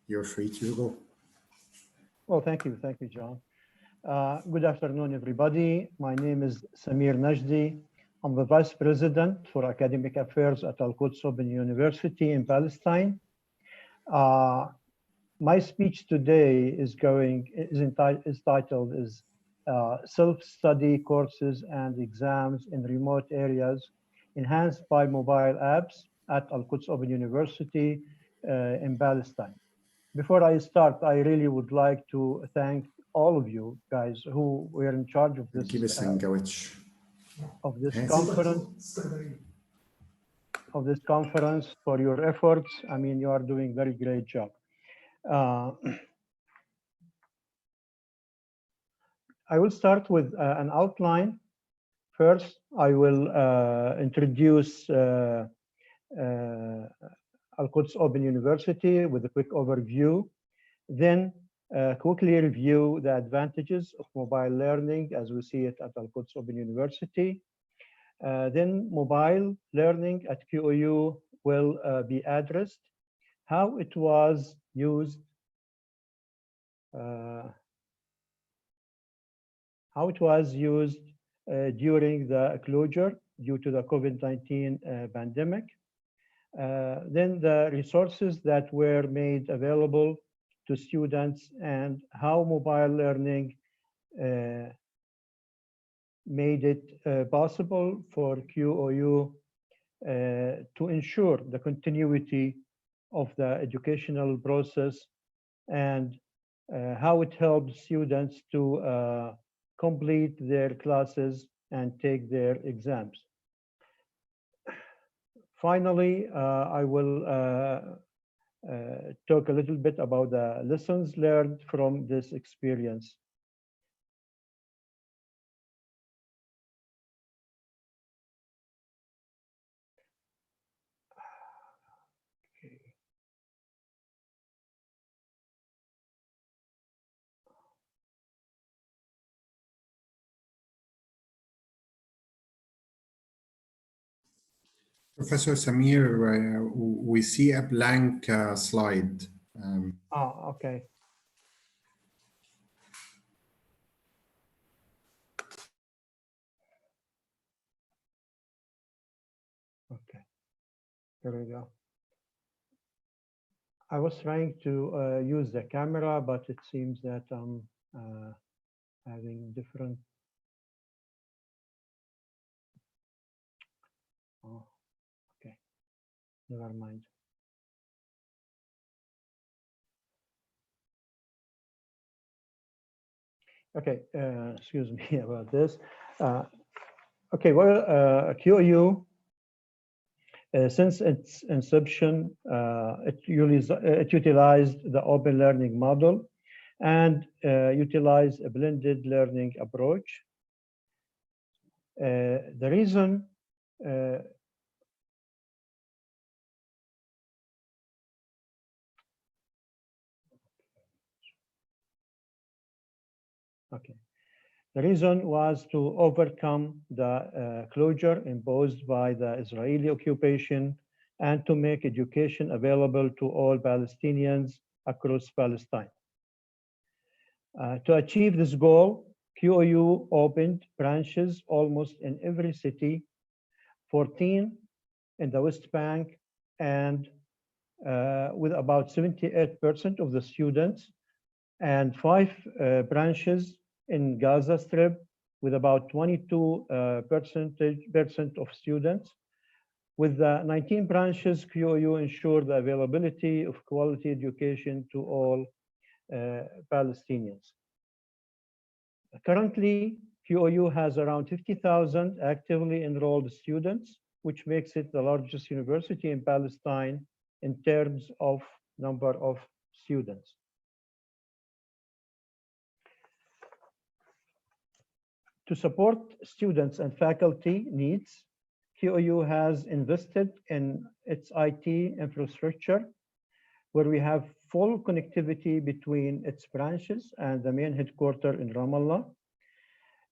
You're free to go. Well, thank you, John. Good afternoon, everybody. My name is Samir Najdi. I'm the Vice President for Academic Affairs at Al-Quds Open University in Palestine. My speech today is titled Self-Study Courses and Exams in Remote Areas Enhanced by Mobile Apps at Al-Quds Open University in Palestine. Before I start, I really would like to thank all of you guys who were in charge of this conference for your efforts. I mean, you are doing a very great job. I will start with an outline. First, I will introduce Al-Quds Open University with a quick overview. Then quickly review the advantages of mobile learning as we see it at Al-Quds Open University. Then mobile learning at QOU will be addressed, how it was used, during the closure due to the COVID-19 pandemic. Then the resources that were made available to students and how mobile learning made it possible for QOU to ensure the continuity of the educational process and how it helps students to complete their classes and take their exams. Finally, I will talk a little bit about the lessons learned from this experience. Professor Samir, we see a blank slide. Okay. Okay, here we go. I was trying to use the camera, but it seems that I'm having different. Oh, okay, never mind. Okay, excuse me about this. Okay, well, QOU, since its inception, it utilized the open learning model and utilized a blended learning approach. The reason okay. The reason was to overcome the closure imposed by the Israeli occupation and to make education available to all Palestinians across Palestine. To achieve this goal, QOU opened branches almost in every city, 14 in the West Bank, and with about 78% of the students, and 5 branches in Gaza Strip with about 22% of students. With the 19 branches, QOU ensured the availability of quality education to all Palestinians. Currently, QOU has around 50,000 actively enrolled students, which makes it the largest university in Palestine in terms of number of students. To support students and faculty needs, QOU has invested in its IT infrastructure, where we have full connectivity between its branches and the main headquarters in Ramallah,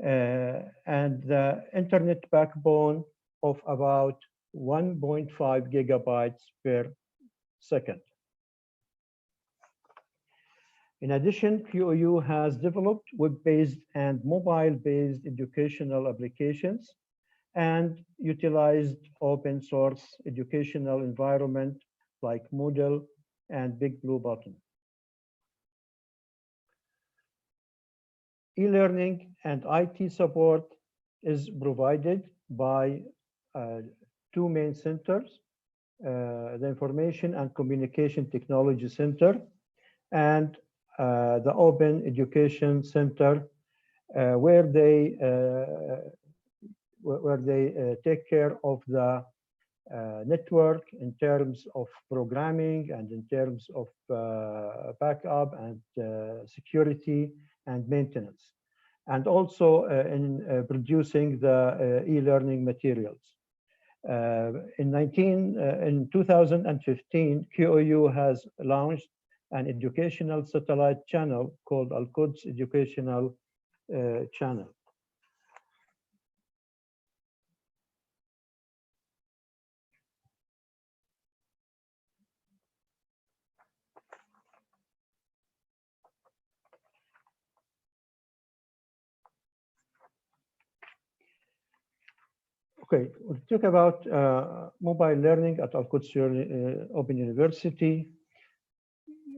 and the internet backbone of about 1.5 gigabytes per second. In addition, QOU has developed web-based and mobile-based educational applications and utilized open source educational environment like Moodle and Big Blue Button. E-learning and IT support is provided by two main centers, the Information and Communication Technology Center and the Open Education Center, where they take care of the network in terms of programming and in terms of backup and security and maintenance, and also in producing the e-learning materials. In 2015, QOU has launched an educational satellite channel called Al-Quds Educational Channel. Okay, we'll talk about mobile learning at Al-Quds Open University.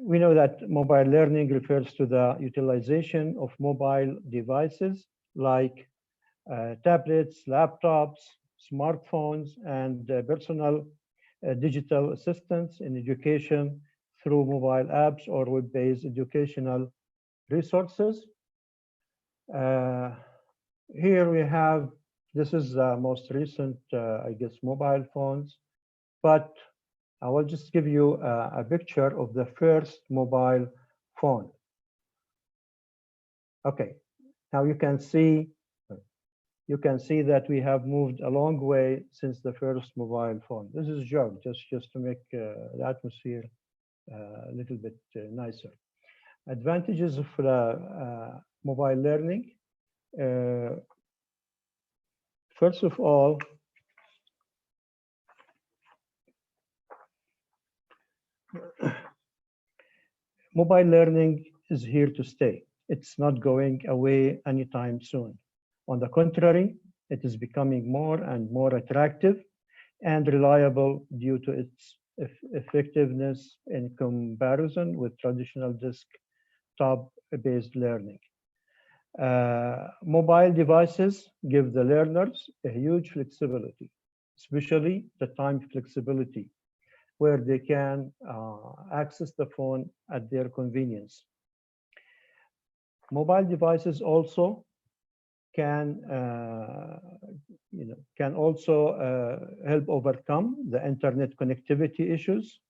We know that mobile learning refers to the utilization of mobile devices like tablets, laptops, smartphones, and personal digital assistants in education through mobile apps or web-based educational resources. Here we have, this is the most recent, I guess, mobile phones, but I will just give you a picture of the first mobile phone. Okay, now you can see that we have moved a long way since the first mobile phone. This is a joke, just to make the atmosphere a little bit nicer. Advantages of mobile learning. First of all, mobile learning is here to stay. It's not going away anytime soon. On the contrary, it is becoming more and more attractive and reliable due to its effectiveness in comparison with traditional desktop-based learning. Mobile devices give the learners a huge flexibility, especially the time flexibility, where they can access the phone at their convenience. Mobile devices also can help overcome the internet connectivity issues.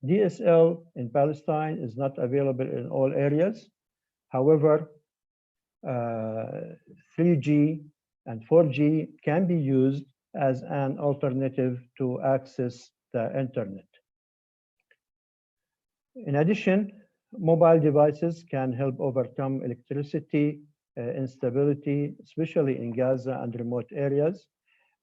DSL in Palestine is not available in all areas. However, 3G and 4G can be used as an alternative to access the internet. In addition, mobile devices can help overcome electricity instability, especially in Gaza and remote areas,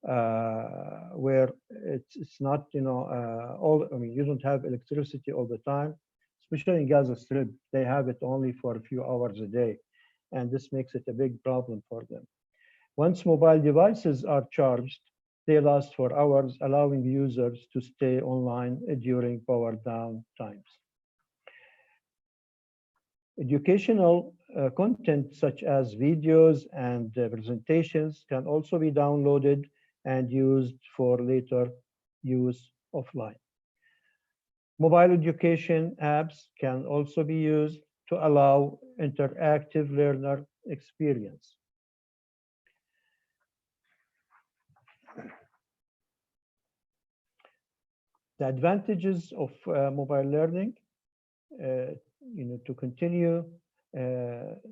where it's not, you don't have electricity all the time, especially in Gaza Strip. They have it only for a few hours a day, and this makes it a big problem for them. Once mobile devices are charged, they last for hours, allowing users to stay online during power down times. Educational content such as videos and presentations can also be downloaded and used for later use offline. Mobile education apps can also be used to allow interactive learner experience. The advantages of mobile learning, to continue,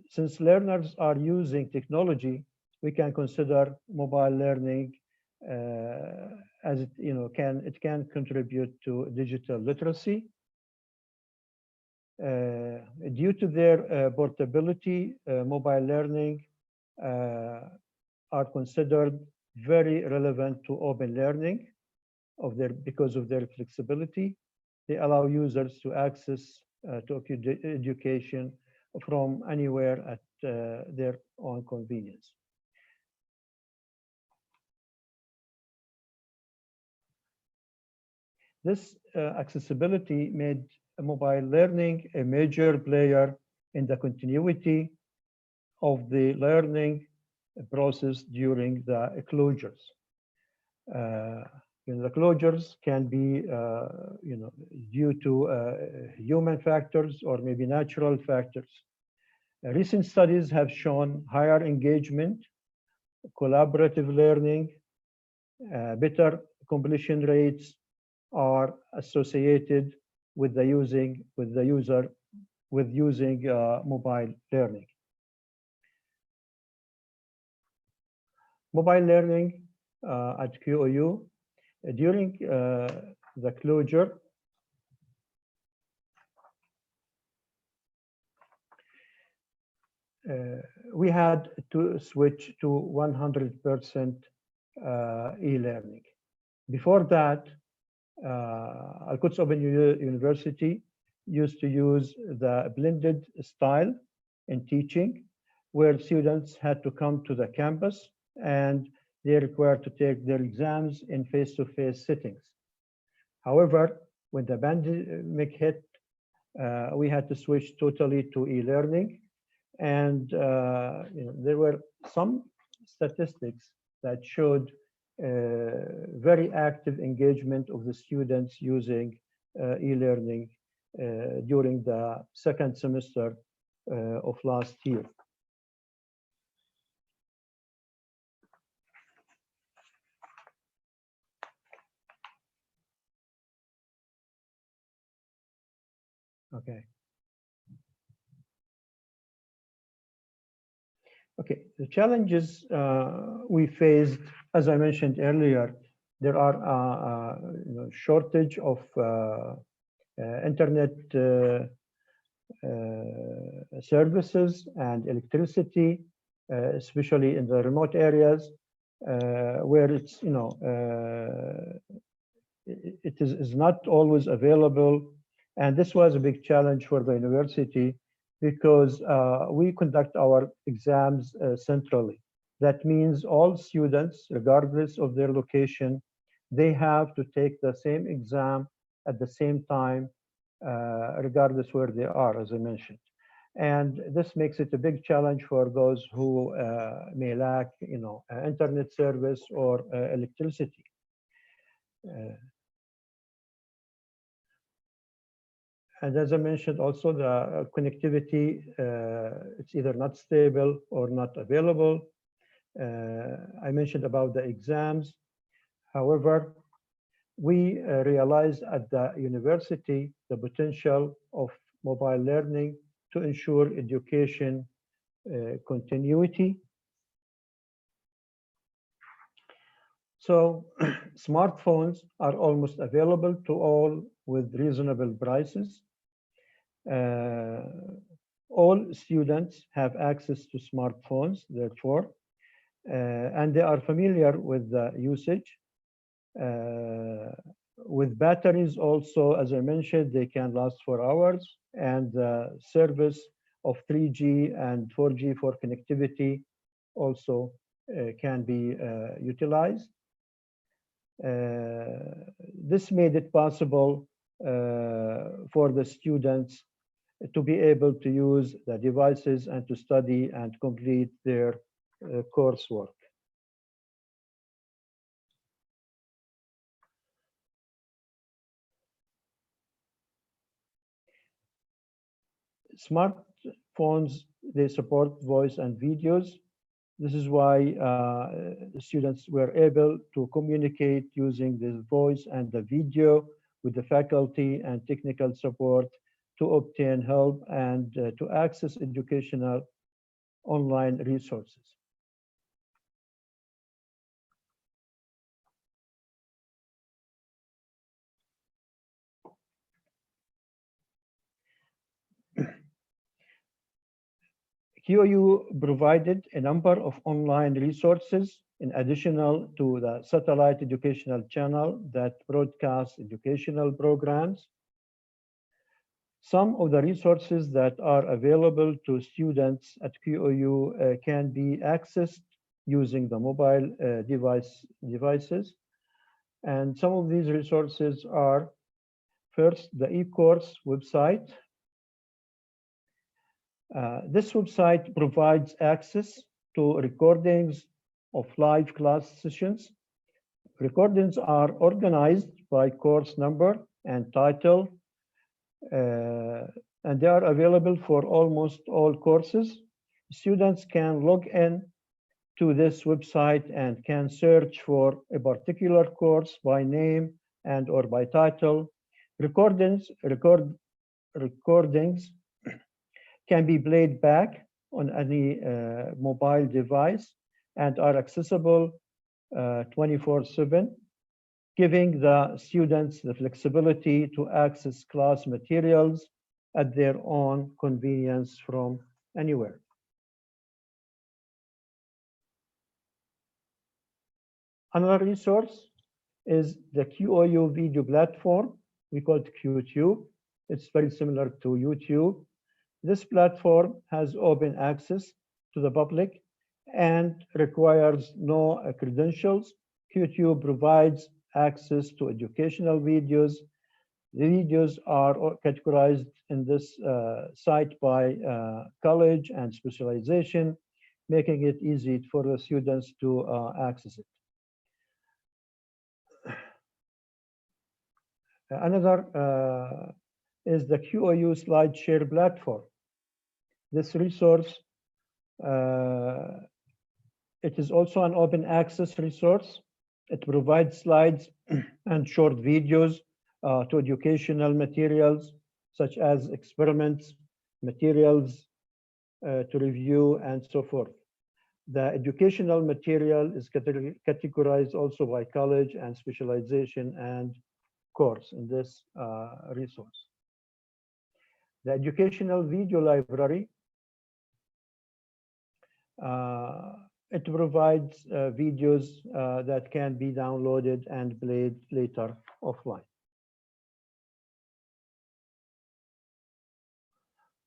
since learners are using technology, we can consider mobile learning as it can contribute to digital literacy. Due to their portability, mobile learning are considered very relevant to open learning because of their flexibility. They allow users to access to education from anywhere at their own convenience. This accessibility made mobile learning a major player in the continuity of the learning process during the closures. The closures can be due to human factors or maybe natural factors. Recent studies have shown higher engagement, collaborative learning, better completion rates are associated with the using mobile learning. Mobile learning at QOU during the closure we had to switch to 100% e-learning. Before that, Al-Quds Open University used to use the blended style in teaching, where students had to come to the campus and they're required to take their exams in face-to-face settings. However, when the pandemic hit, we had to switch totally to e-learning. And there were some statistics that showed very active engagement of the students using e-learning during the second semester of last year. Okay. Okay, the challenges we faced, as I mentioned earlier, there are shortage of internet services and electricity, especially in the remote areas where it's it is not always available, and this was a big challenge for the university because we conduct our exams centrally. That means all students, regardless of their location, they have to take the same exam at the same time, regardless where they are, as I mentioned. And this makes it a big challenge for those who may lack, internet service or electricity. And as I mentioned, also the connectivity, it's either not stable or not available. I mentioned about the exams. However, we realized at the university the potential of mobile learning to ensure education continuity. So smartphones are almost available to all with reasonable prices. All students have access to smartphones, therefore, and they are familiar with the usage. With batteries also, as I mentioned, they can last for hours, and the service of 3G and 4G for connectivity also can be utilized. This made it possible for the students to be able to use the devices and to study and complete their coursework. Smartphones, they support voice and videos. This is why the students were able to communicate using the voice and the video with the faculty and technical support to obtain help and to access educational online resources. QOU provided a number of online resources in addition to the satellite educational channel that broadcasts educational programs. Some of the resources that are available to students at QOU can be accessed using the mobile devices. And some of these resources are, first, the eCourse website. This website provides access to recordings of live class sessions. Recordings are organized by course number and title, and they are available for almost all courses. Students can log in to this website and can search for a particular course by name and or by title. Recordings can be played back on any mobile device and are accessible 24/7, giving the students the flexibility to access class materials at their own convenience from anywhere. Another resource is the QOU video platform. We call it QTube. It's very similar to YouTube. This platform has open access to the public and requires no credentials. QTube provides access to educational videos. The videos are categorized in this site by college and specialization, making it easy for the students to access it. Another is the QOU SlideShare platform. This resource, it is also an open access resource. It provides slides and short videos to educational materials, such as experiments, materials to review, and so forth. The educational material is categorized also by college and specialization and course in this resource. The educational video library, it provides videos that can be downloaded and played later offline.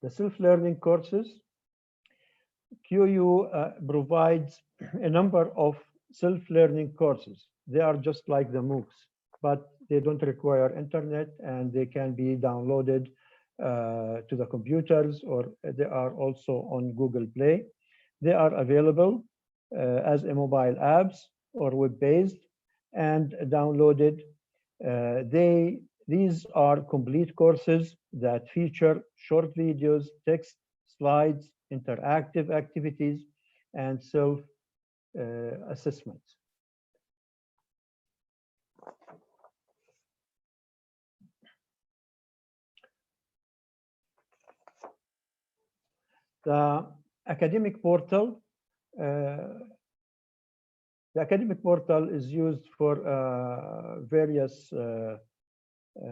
The self-learning courses, QU provides a number of self-learning courses. They are just like the MOOCs, but they don't require internet and they can be downloaded to the computers, or they are also on Google Play. They are available as a mobile apps or web-based and downloaded. These are complete courses that feature short videos, text, slides, interactive activities, and self-assessments. The academic portal. The academic portal is used for various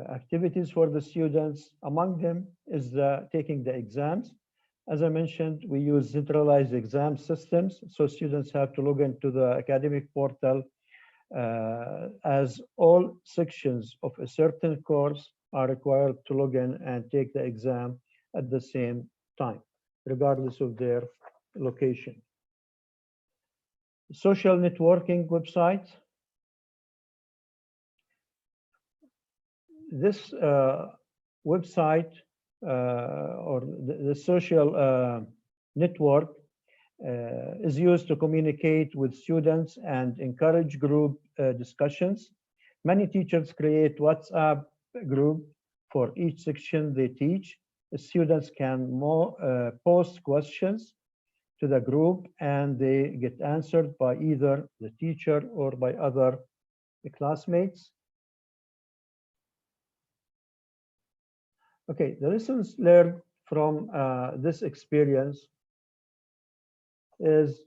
activities for the students. Among them is taking the exams. As I mentioned, we use centralized exam systems, so students have to log into the academic portal as all sections of a certain course are required to log in and take the exam at the same time, regardless of their location. Social networking website. This website or the social network is used to communicate with students and encourage group discussions. Many teachers create WhatsApp group for each section they teach. The students can post questions to the group and they get answered by either the teacher or by other classmates. Okay, the lessons learned from this experience is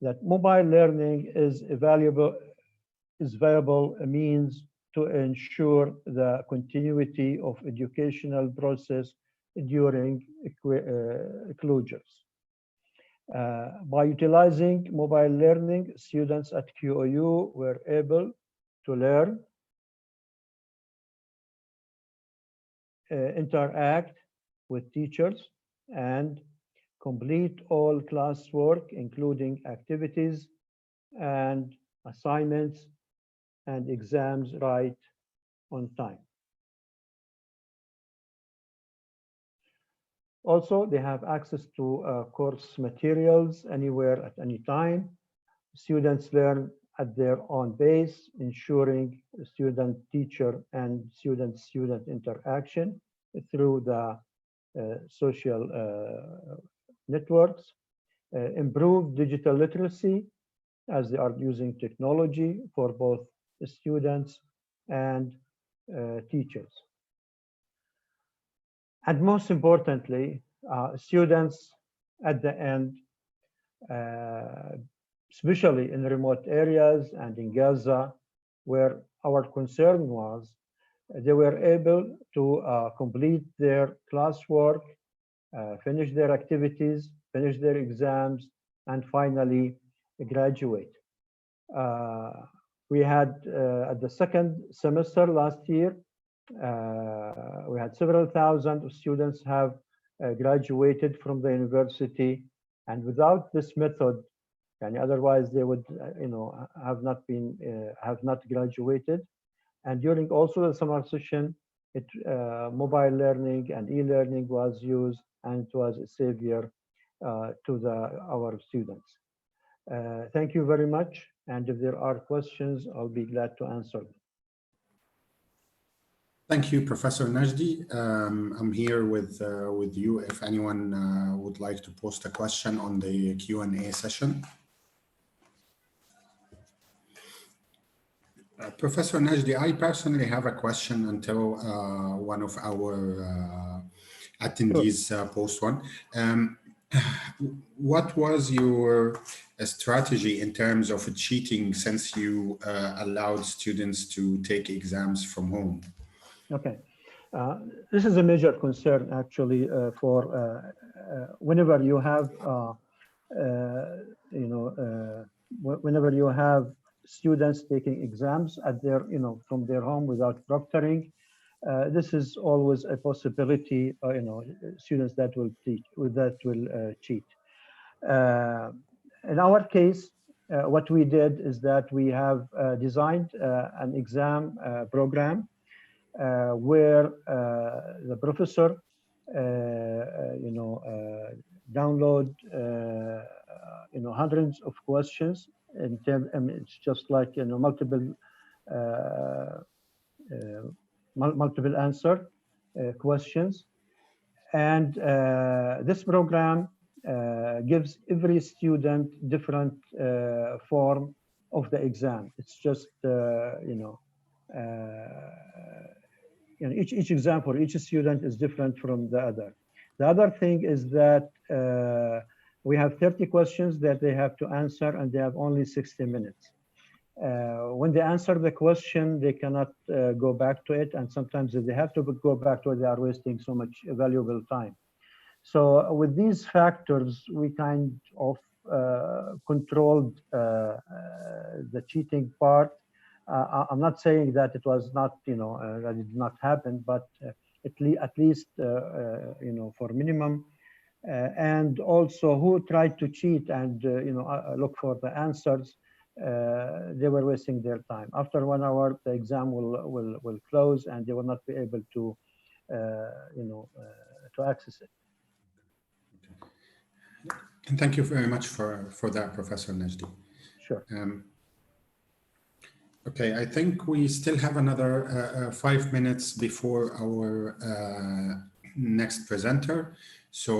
that mobile learning is a viable means to ensure the continuity of educational process during closures. By utilizing mobile learning, students at QOU were able to learn interact with teachers and complete all classwork, including activities and assignments and exams right on time. Also, they have access to course materials anywhere at any time. Students learn at their own pace, ensuring student-teacher and student-student interaction through the social networks. Improve digital literacy as they are using technology for both students and teachers. And most importantly, students at the end, especially in remote areas and in Gaza, where our concern was, they were able to complete their classwork, finish their activities, finish their exams, and finally graduate. We had at the second semester last year, we had several thousand students have graduated from the university, and without this method, and otherwise they would, have not graduated. And during also the summer session, mobile learning and e-learning was used, and it was a savior to our students. Thank you very much. And if there are questions, I'll be glad to answer them. Thank you, Professor Najdi. I'm here with you if anyone would like to post a question on the Q&A session. Professor Najdi, I personally have a question until one of our attendees post one. What was your strategy in terms of cheating since you allowed students to take exams from home? Okay, this is a major concern actually for whenever you have, whenever you have students taking exams at their, from their home without proctoring. This is always a possibility, students that will cheat. In our case, what we did is that we have designed an exam program where the professor, download, hundreds of questions. It's just like multiple answer questions, and this program gives every student different form of the exam. It's just each exam for each student is different from the other. The other thing is that we have 30 questions that they have to answer, and they have only 60 minutes. When they answer the question, they cannot go back to it, and sometimes if they have to go back to it, they are wasting so much valuable time. So with these factors, we kind of controlled the cheating part. I'm not saying that it was not, that it did not happen, but at least, for minimum. And also who tried to cheat and, look for the answers, they were wasting their time. After 1 hour, the exam will close, and they will not be able to, to access it. And thank you very much for that, Professor Najdi. Sure. Okay, I think we still have another 5 minutes before our next presenter. So